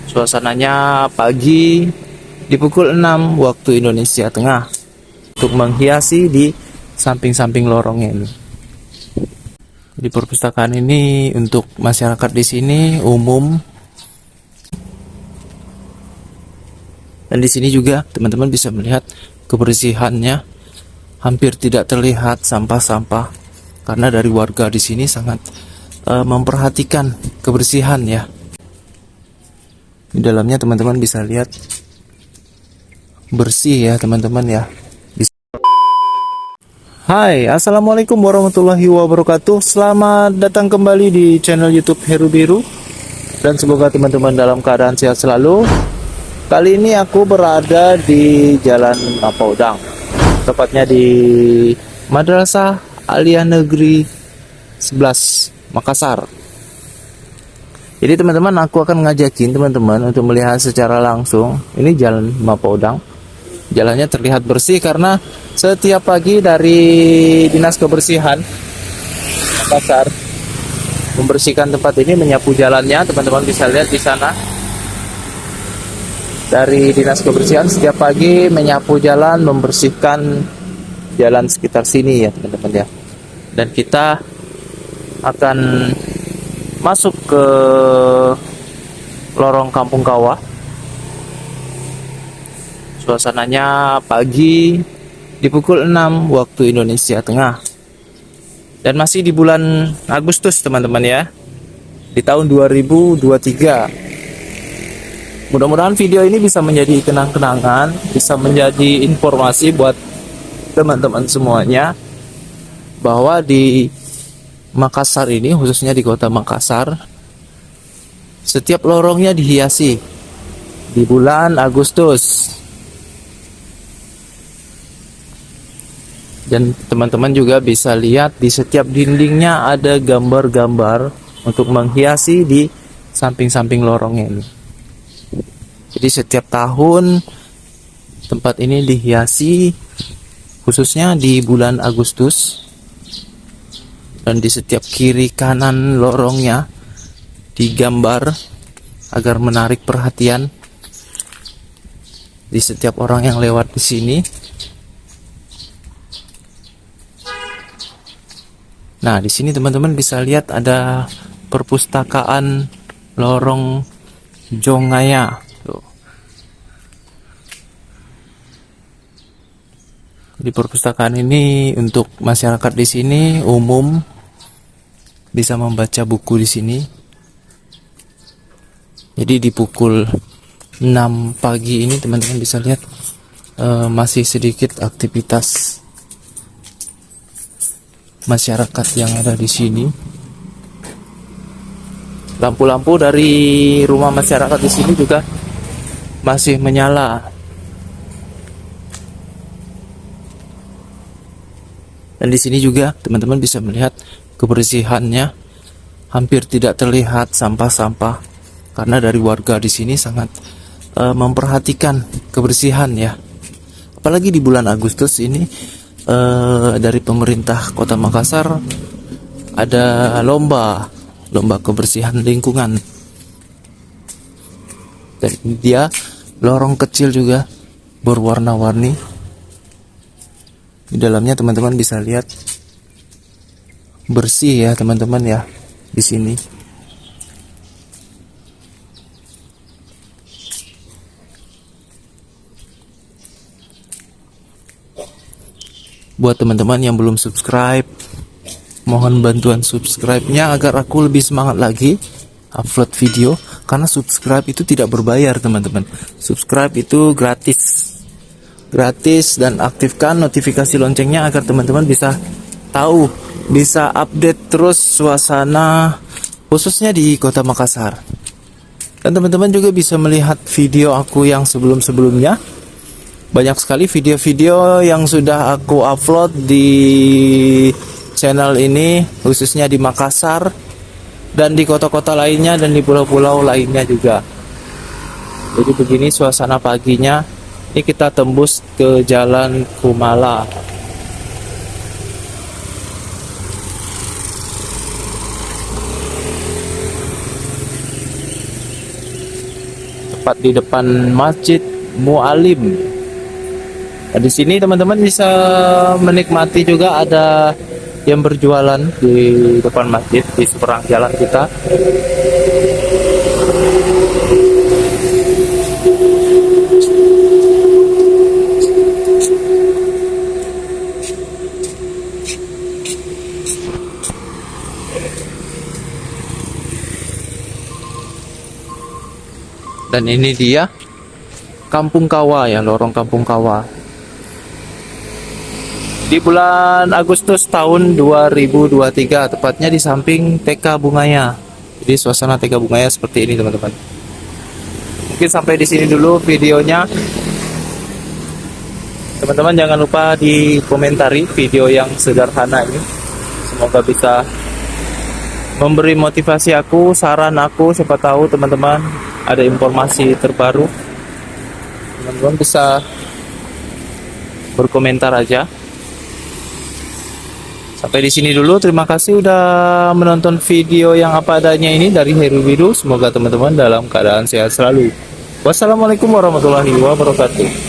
Suasananya pagi di pukul 6 waktu Indonesia Tengah untuk menghiasi di samping-samping lorongnya ini. Di perpustakaan ini untuk masyarakat di sini umum. Dan di sini juga teman-teman bisa melihat kebersihannya, hampir tidak terlihat sampah-sampah karena dari warga di sini sangat memperhatikan kebersihan ya. Di dalamnya teman-teman bisa lihat bersih ya teman-teman ya. Hai, assalamualaikum warahmatullahi wabarakatuh. Selamat datang kembali di channel YouTube Heru Biru, dan semoga teman-teman dalam keadaan sehat selalu. Kali ini aku berada di Jalan Mapaudang, tepatnya di Madrasah Aliyah Negeri 11 Makassar. Jadi teman-teman, aku akan ngajakin teman-teman untuk melihat secara langsung. Ini Jalan Mapaudang. Jalannya terlihat bersih karena setiap pagi dari Dinas Kebersihan Makassar membersihkan tempat ini, menyapu jalannya. Teman-teman bisa lihat di sana. Dari Dinas Kebersihan setiap pagi menyapu jalan, membersihkan jalan sekitar sini ya teman-teman ya. Dan kita akan masuk ke lorong Kampung Kawah. Suasananya pagi di pukul 6 waktu Indonesia Tengah. Dan masih di bulan Agustus teman-teman ya. Di tahun 2023. Mudah-mudahan video ini bisa menjadi kenang-kenangan, bisa menjadi informasi buat teman-teman semuanya bahwa di Makassar ini, khususnya di kota Makassar, setiap lorongnya dihiasi di bulan Agustus. Dan teman-teman juga bisa lihat di setiap dindingnya ada gambar-gambar untuk menghiasi di samping-samping lorongnya ini. Jadi setiap tahun tempat ini dihiasi, khususnya di bulan Agustus. Dan di setiap kiri kanan lorongnya digambar agar menarik perhatian di setiap orang yang lewat di sini. Nah, di sini teman-teman bisa lihat ada perpustakaan lorong Jongaya. Tuh. Di perpustakaan ini untuk masyarakat di sini umum, bisa membaca buku di sini. Jadi di pukul 6 pagi ini teman-teman bisa lihat masih sedikit aktivitas masyarakat yang ada di sini. Lampu-lampu dari rumah masyarakat di sini juga masih menyala. Dan di sini juga teman-teman bisa melihat kebersihannya, hampir tidak terlihat sampah-sampah karena dari warga di sini sangat memperhatikan kebersihan ya. Apalagi di bulan Agustus ini dari pemerintah Kota Makassar ada lomba kebersihan lingkungan. Dan dia lorong kecil juga berwarna-warni. Di dalamnya teman-teman bisa lihat bersih ya teman-teman ya di sini. Buat teman-teman yang belum subscribe, mohon bantuan subscribe-nya agar aku lebih semangat lagi upload video. Karena subscribe itu tidak berbayar teman-teman. Subscribe itu gratis, dan aktifkan notifikasi loncengnya agar teman-teman bisa tahu, bisa update terus suasana khususnya di kota Makassar. Dan teman-teman juga bisa melihat video aku yang sebelum-sebelumnya. Banyak sekali video-video yang sudah aku upload di channel ini, khususnya di Makassar dan di kota-kota lainnya dan di pulau-pulau lainnya juga. Jadi begini suasana paginya. Ini kita tembus ke Jalan Kumala. tepat di depan Masjid Mualim. Nah, di sini teman-teman bisa menikmati juga ada yang berjualan di depan masjid di seberang jalan kita. Dan ini dia Kampung Kawa ya, lorong Kampung Kawa. Di bulan Agustus tahun 2023, tepatnya di samping TK Bungaya. Jadi suasana TK Bungaya seperti ini teman-teman. Mungkin sampai di sini dulu videonya. Teman-teman jangan lupa dikomentari video yang sederhana ini. Semoga bisa memberi motivasi aku, saran aku, siapa tahu teman-teman ada informasi terbaru. Teman-teman bisa berkomentar aja. Sampai di sini dulu. Terima kasih udah menonton video yang apa adanya ini dari Heru Widu. Semoga teman-teman dalam keadaan sehat selalu. Wassalamualaikum warahmatullahi wabarakatuh.